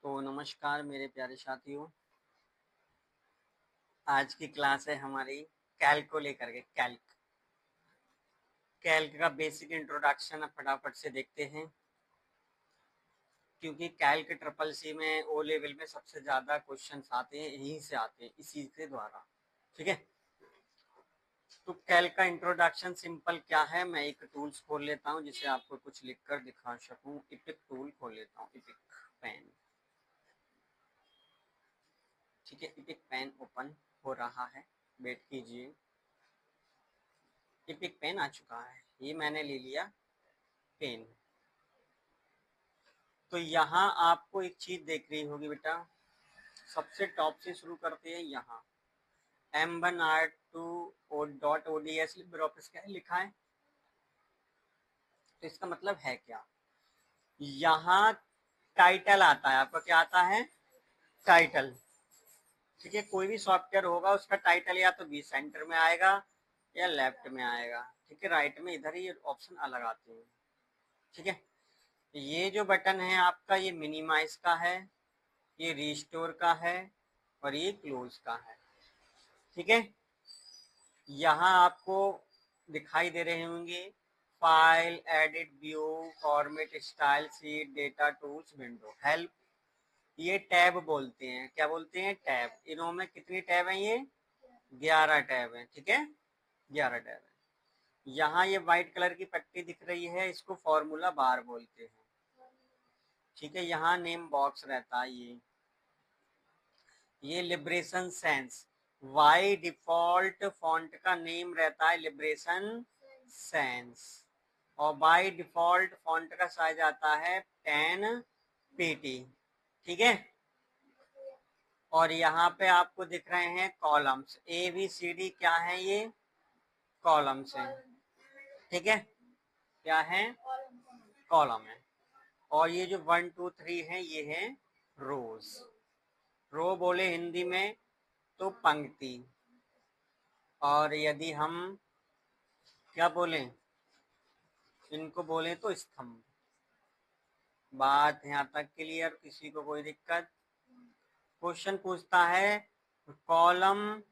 तो नमस्कार मेरे प्यारे साथियों। आज की क्लास है हमारी कैल्क को लेकर के। कैल्क का बेसिक इंट्रोडक्शन फटाफट से देखते हैं, क्योंकि कैल्क ट्रिपल सी में ओ लेवल में सबसे ज़्यादा क्वेश्चंस आते हैं, यहीं से आते हैं, इसी के द्वारा। ठीक है, तो कैल्क का इंट्रोडक्शन सिंपल क्या है। मैं एक टूल्स खोल लेता हूँ जिसे आपको कुछ लिखकर दिखा सकूँ। इपिक टूल खोल लेता हूँ, इपिक पेन। ठीक है, इपिक पेन ओपन हो रहा है, वेट कीजिए। इपिक पेन आ चुका है, ये मैंने ले लिया पेन। तो यहाँ आपको एक चीज देख रही होगी बेटा, सबसे टॉप से शुरू करते हैं। यहाँ M1R2.ods लिब्रे ऑफिस क्या लिखा है, तो इसका मतलब है क्या। यहाँ टाइटल आता है आपका, क्या आता है, टाइटल। ठीक है, कोई भी सॉफ्टवेयर होगा उसका टाइटल या तो बी सेंटर में आएगा या लेफ्ट में आएगा। ठीक है, राइट में इधर ही ऑप्शन अलग आते हैं। ठीक है, ये जो बटन है आपका, ये मिनिमाइज का है, ये रिस्टोर का है और ये क्लोज का है। ठीक है, यहाँ आपको दिखाई दे रहे होंगे file, edit, view, format, style, sheet, data, tools, window, help. ये टैब बोलते हैं, क्या बोलते हैं, टैब। इनमें कितनी टैब है, ये 11 टैब है। ठीक है, 11 टैब है। यहाँ ये व्हाइट कलर की पट्टी दिख रही है, इसको फॉर्मूला बार बोलते हैं। ठीक है, यहाँ नेम बॉक्स रहता है, ये Liberation Sans. By default font का नेम रहता है लिबरेशन सेंस, और बाई डिफॉल्ट फॉन्ट का साइज आता है 10 pt। ठीक है, और यहाँ पे आपको दिख रहे हैं columns, A B C D क्या है, ये कॉलम्स हैं। ठीक है, क्या है, कॉलम है। और ये जो 1 2 3 है, ये है रोज। रो बोले हिंदी में तो पंक्ति, और यदि हम क्या बोलें, इनको बोले तो स्तंभ। बात यहाँ तक क्लियर, किसी को कोई दिक्कत। क्वेश्चन पूछता है कॉलम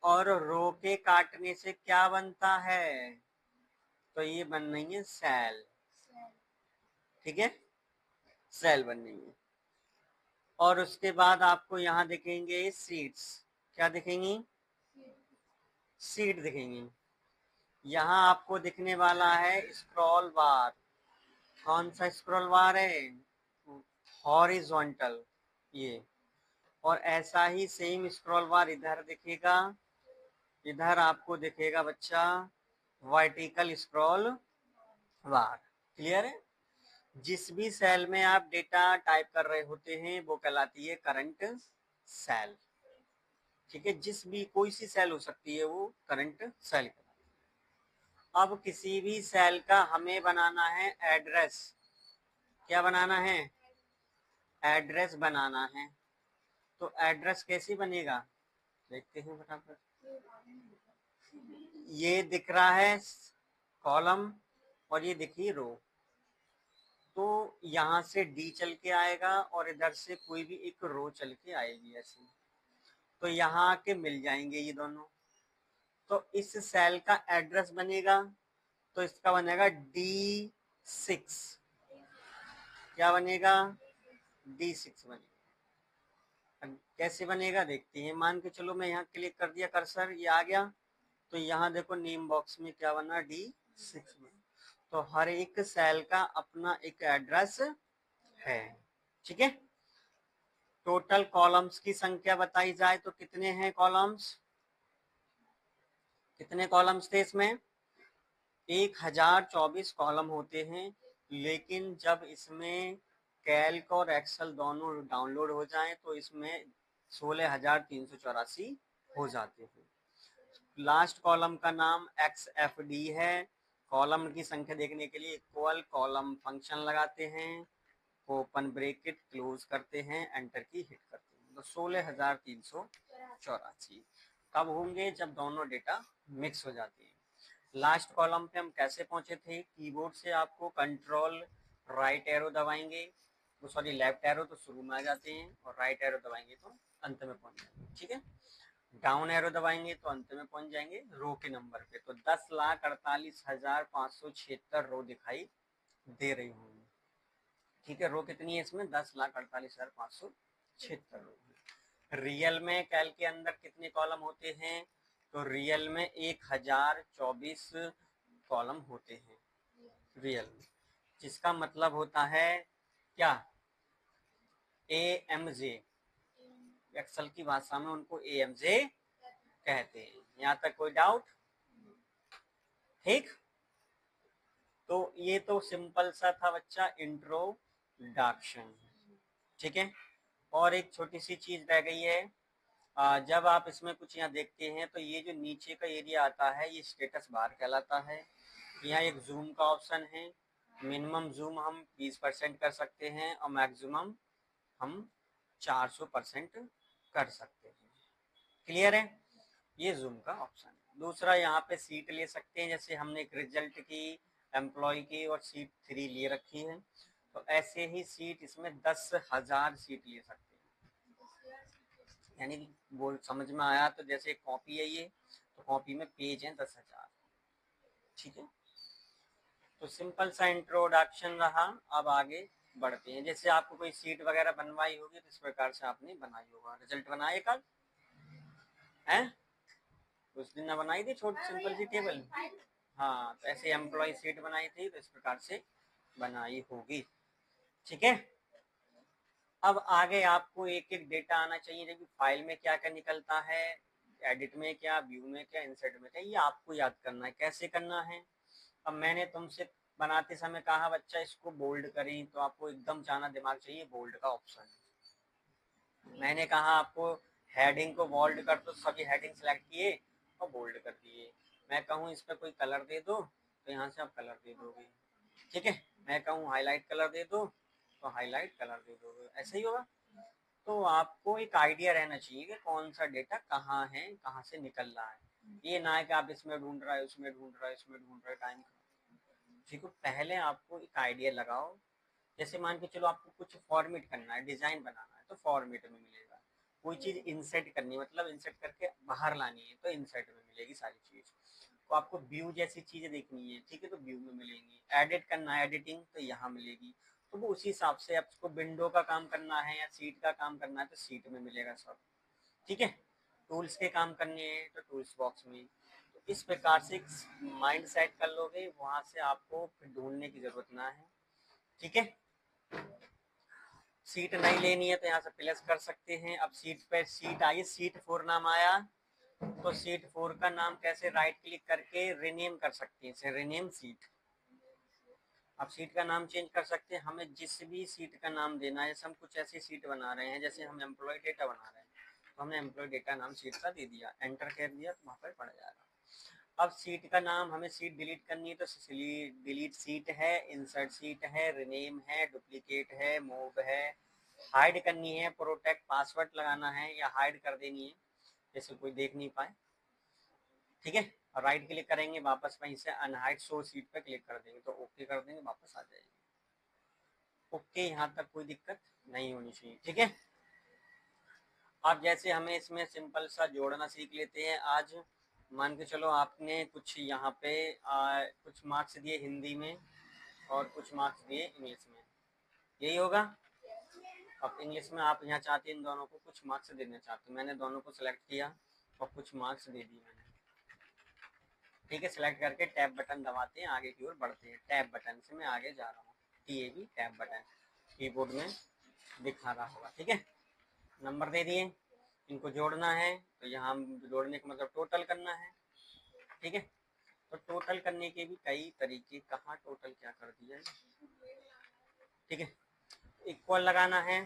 और रो के काटने से क्या बनता है, तो ये बन रही है सेल। ठीक है, सेल बन रही है। और उसके बाद आपको यहाँ दिखेंगे सीट्स, क्या दिखेंगी, सीट दिखेंगी। यहाँ आपको दिखने वाला है स्क्रॉल बार। कौन सा स्क्रॉल बार है, हॉरिजॉन्टल, ये। और ऐसा ही सेम स्क्रॉल बार इधर दिखेगा, इधर आपको दिखेगा बच्चा वर्टिकल स्क्रॉल बार। क्लियर है, जिस भी सेल में आप डेटा टाइप कर रहे होते हैं वो कहलाती है करंट सेल। ठीक है, जिस भी कोई सी सेल हो सकती है, वो करंट सेल कहलाती है। अब किसी भी सेल का हमें बनाना है एड्रेस, क्या बनाना है, एड्रेस बनाना है। तो एड्रेस कैसे बनेगा, देखते हैं फटाफट। ये दिख रहा है कॉलम और ये दिखी रो, तो यहाँ से डी चल के आएगा और इधर से कोई भी एक रो चल के आएगी ऐसे, तो यहाँ आके मिल जाएंगे ये दोनों। तो इस सेल का एड्रेस बनेगा, तो इसका बनेगा D6। क्या बनेगा, D6 बनेगा। कैसे बनेगा देखते हैं। मान के चलो मैं यहाँ क्लिक कर दिया, कर्सर ये आ गया, तो यहाँ देखो नेम बॉक्स में क्या बना, D6 में। तो हर एक सेल का अपना एक एड्रेस है। ठीक है, टोटल कॉलम्स की संख्या बताई जाए तो कितने हैं कॉलम्स, कितने कॉलम्स थे इसमें, 1024 कॉलम होते हैं। लेकिन जब इसमें कैल्क और एक्सेल दोनों डाउनलोड हो जाए तो इसमें 16,384 हो जाते हैं। लास्ट कॉलम का नाम XFD है। कॉलम की संख्या देखने के लिए इक्वल कॉलम फंक्शन लगाते हैं, ओपन ब्रैकेट क्लोज करते हैं, एंटर की हिट करते हैं, तो 16,384 कब होंगे, जब दोनों डेटा मिक्स हो जाते हैं। लास्ट कॉलम पे हम कैसे पहुंचे थे, कीबोर्ड से आपको कंट्रोल राइट एरो दबाएंगे, सॉरी लेफ्ट एरो तो शुरू में आ जाते हैं और राइट एरो दबाएंगे तो अंत में पहुंच जाएंगे। ठीक है, डाउन एरो दबाएंगे तो अंत में पहुंच जाएंगे रो के नंबर पे। तो 10,48,576 रो दिखाई दे रही होंगी। ठीक है, रो कितनी है इसमें? 10,48,576 रो। रियल में कैल के अंदर कितने कॉलम होते हैं? तो रियल में 1024 कॉलम होते हैं रियल में, जिसका मतलब होता है क्या? AMJ। एक्सेल की भाषा में उनको AMJ कहते हैं। यहाँ तक कोई डाउट? ठीक, तो ये तो सिंपल सा था बच्चा इंट्रोडक्शन। ठीक है, और एक छोटी सी चीज रह गई है। जब आप इसमें कुछ यहाँ देखते हैं तो ये जो नीचे का एरिया आता है ये स्टेटस बार कहलाता है। यहाँ एक जूम का ऑप्शन है, मिनिमम जूम हम 20% कर सकते हैं और मैक्सिमम हम 400% कर सकते हैं। क्लियर है? ये जूम का ऑप्शन है। दूसरा यहाँ पे सीट ले सकते हैं, जैसे हमने एक रिजल्ट की, एम्प्लॉय की और सीट 3 लिए रखी है, तो ऐसे ही सीट इसमें 10,000 सीट ले सकते हैं। यानी वो समझ में आया? तो जैसे कॉपी है ये, तो कॉपी में पेज है 10,000। ठीक है, तो सिंपल सा इंट्रोडक्शन रहा। अब आगे बढ़ते हैं। जैसे आपको कोई सीट वगैरह बनवाई होगी तो इस प्रकार से आपने बनाई होगा। रिजल्ट बनाए कल है? उस दिन ना बनाई थी छोटी सिंपल सी टेबल? हाँ, तो ऐसे एम्प्लॉय सीट बनाई थी तो इस प्रकार से बनाई होगी। ठीक है, अब आगे आपको एक एक डेटा आना चाहिए। जब फाइल में क्या क्या निकलता है, एडिट में क्या, व्यू में क्या, इंसर्ट में क्या, ये आपको याद करना है। कैसे करना है? अब मैंने तुमसे बनाते समय कहा बच्चा इसको बोल्ड करें, तो आपको एकदम जाना दिमाग चाहिए बोल्ड का ऑप्शन। मैंने कहा आपको हेडिंग को बोल्ड कर दो, सभी हेडिंग सेलेक्ट किए और बोल्ड कर दिए। मैं कहूँ इस पर कोई कलर दे दो तो यहाँ से आप कलर दे दोगे। ठीक है, मैं कहूँ हाईलाइट कलर दे दो तो हाईलाइट कलर दे दोगे, ऐसे ही होगा। तो आपको एक आइडिया रहना चाहिए कि कौन सा डेटा कहाँ है, कहाँ से निकल रहा है। ये ना है कि आप इसमें ढूंढ रहा है, उसमें ढूंढ रहा है, इसमें ढूंढ रहा है, टाइम। ठीक है, पहले आपको एक आइडिया लगाओ। जैसे मान के चलो आपको कुछ फॉर्मेट करना है, डिजाइन बनाना है, तो फॉर्मेट में मिलेगा। कोई चीज इंसर्ट करनी है, मतलब इंसर्ट करके बाहर लानी है, तो इंसर्ट में मिलेगी सारी चीज। तो आपको व्यू जैसी चीजें देखनी है, ठीक है, तो व्यू में मिलेंगी। एडिट करना है, एडिटिंग, तो यहाँ मिलेगी। तो वो उसी हिसाब से आपको विंडो का काम करना है या सीट का काम करना है तो सीट में मिलेगा सब। ठीक है, टूल्स के काम करने हैं तो टूल्स बॉक्स में। तो इस प्रकार से माइंड सेट कर लोगे, वहां से आपको फिर ढूंढने की जरूरत ना है। ठीक है, सीट नहीं लेनी है तो यहाँ से प्लस कर सकते हैं। अब सीट पे सीट आई, सीट 4 नाम आया, तो सीट 4 का नाम कैसे? राइट क्लिक करके रिनेम कर सकते हैं, रिनेम सीट। अब सीट का नाम चेंज कर सकते हैं, हमें जिस भी सीट का नाम देना है। जैसे हम कुछ ऐसी सीट बना रहे हैं, जैसे हम एम्प्लॉय डेटा बना रहे हैं, तो हमने एम्प्लॉय डेटा नाम सीट का दे दिया, एंटर कर दिया, तो वहाँ पर पड़ जाएगा। अब सीट का नाम हमें सीट डिलीट करनी है तो डिलीट सीट है, इंसर्ट सीट है, रिनेम है, डुप्लीकेट है, मूव है, हाइड करनी है, प्रोटेक्ट पासवर्ड लगाना है या हाइड कर देनी है जैसे कोई देख नहीं पाए। ठीक है, और राइट क्लिक करेंगे, वापस वहीं से अनहाइड शो सीट पे क्लिक कर देंगे तो ओके कर देंगे, वापस आ जाएगी। ओके, यहाँ तक कोई दिक्कत नहीं होनी चाहिए। ठीक है, अब जैसे हमें इसमें सिंपल सा जोड़ना सीख लेते हैं आज। मान के चलो आपने कुछ यहाँ पे कुछ मार्क्स दिए हिंदी में और कुछ मार्क्स दिए इंग्लिश में, यही होगा। अब इंग्लिश में आप यहाँ चाहते हैं इन दोनों को कुछ मार्क्स देना चाहते हैं, मैंने दोनों को सिलेक्ट किया और कुछ मार्क्स दे दिए मैंने। ठीक है, सिलेक्ट करके टैब बटन दबाते हैं, आगे की ओर बढ़ते हैं। टैब बटन से मैं आगे जा रहा हूँ, TAB टैब बटन कीबोर्ड में दिखा रहा होगा। ठीक है, नंबर दे दिए, इनको जोड़ना है तो यहाँ जोड़ने का मतलब टोटल करना है। ठीक है, तो टोटल करने के भी कई तरीके, कहाँ टोटल क्या कर दिया है। ठीक है, इक्वल लगाना है,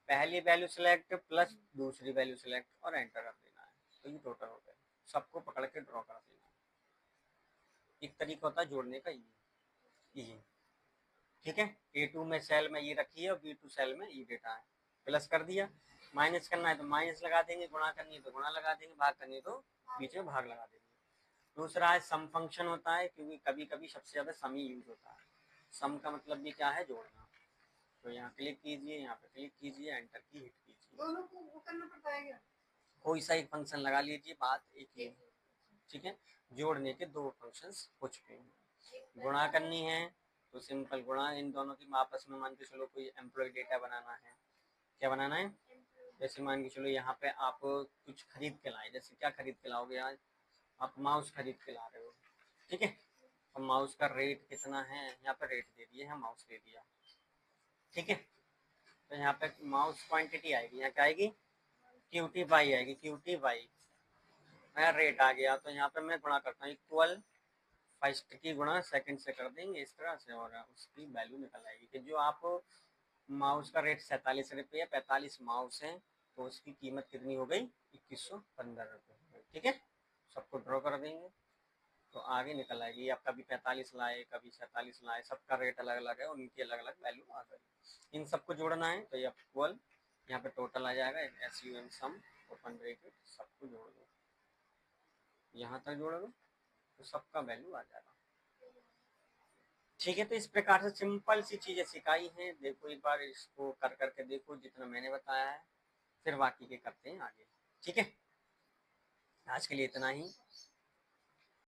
पहली वैल्यू सिलेक्ट प्लस दूसरी वैल्यू सिलेक्ट और एंटर कर देना है, तो ये टोटल हो गया। सबको पकड़ के ड्रॉ कर देना है। एक तरीका होता है जोड़ने का ये। ठीक है, A2 में सेल में ये रखी है और B2 सेल में ये डेटा है, प्लस कर दिया। माइनस करना है तो माइनस लगा देंगे, गुणा करनी है तो गुणा लगा देंगे, भाग करनी है तो बीच में भाग लगा देंगे। दूसरा है सम फंक्शन होता है, क्योंकि कभी कभी सबसे ज्यादा सम ही यूज होता है। सम का मतलब भी क्या है? जोड़ना। तो यहाँ क्लिक कीजिए, यहाँ पे क्लिक कीजिए, एंटर की हिट कीजिए। दोनों को वो करना पड़ता है क्या? कोई सा एक फंक्शन लगा लीजिए, बात एक ही है। ठीक है, जोड़ने के दो फंक्शंस हो चुके हैं। गुणा करनी है तो सिंपल गुणा, इन दोनों की आपस में मान के चलो कोई एम्प्लॉय डेटा बनाना है। क्या बनाना है? जैसे मान के चलो यहाँ पे आप कुछ खरीद के लाए, जैसे क्या खरीद के लाओगे आज? आप माउस खरीद के ला रहे हो। ठीक है, और माउस का रेट कितना है, यहाँ पे रेट दे दिए है, माउस दे दिया। ठीक है, तो यहाँ पे माउस क्वांटिटी आएगी, यहाँ क्या आएगी? क्यूटी बाई आएगी, क्यूटी बाई। मेरा रेट आ गया, तो यहाँ पे मैं गुणा करता हूँ, इक्वल फर्स्ट की गुणा सेकंड से कर देंगे इस तरह से, और उसकी वैल्यू निकल आएगी कि जो आप माउस का रेट 47 रुपये, 45 माउस है, तो उसकी कीमत कितनी हो गई? 2115 रुपये। ठीक है, सबको ड्रॉ कर देंगे तो आगे निकल आएगी। आप कभी 45 लाए, कभी 47 लाए, सबका रेट अलग अलग है, उनकी अलग अलग वैल्यू आ गई। इन सबको जोड़ना है तो ये इक्वल, यहाँ पे टोटल आ जाएगा, SUM सम ओपन ब्रैकेट, सबको जोड़ दो, यहाँ तक जोड़ दो तो सबका वैल्यू आ जाएगा। ठीक है, तो इस प्रकार से सिंपल सी चीजें सिखाई हैं। देखो एक बार इसको कर करके देखो, जितना मैंने बताया है, फिर बाकी के करते हैं आगे। ठीक है, आज के लिए इतना ही।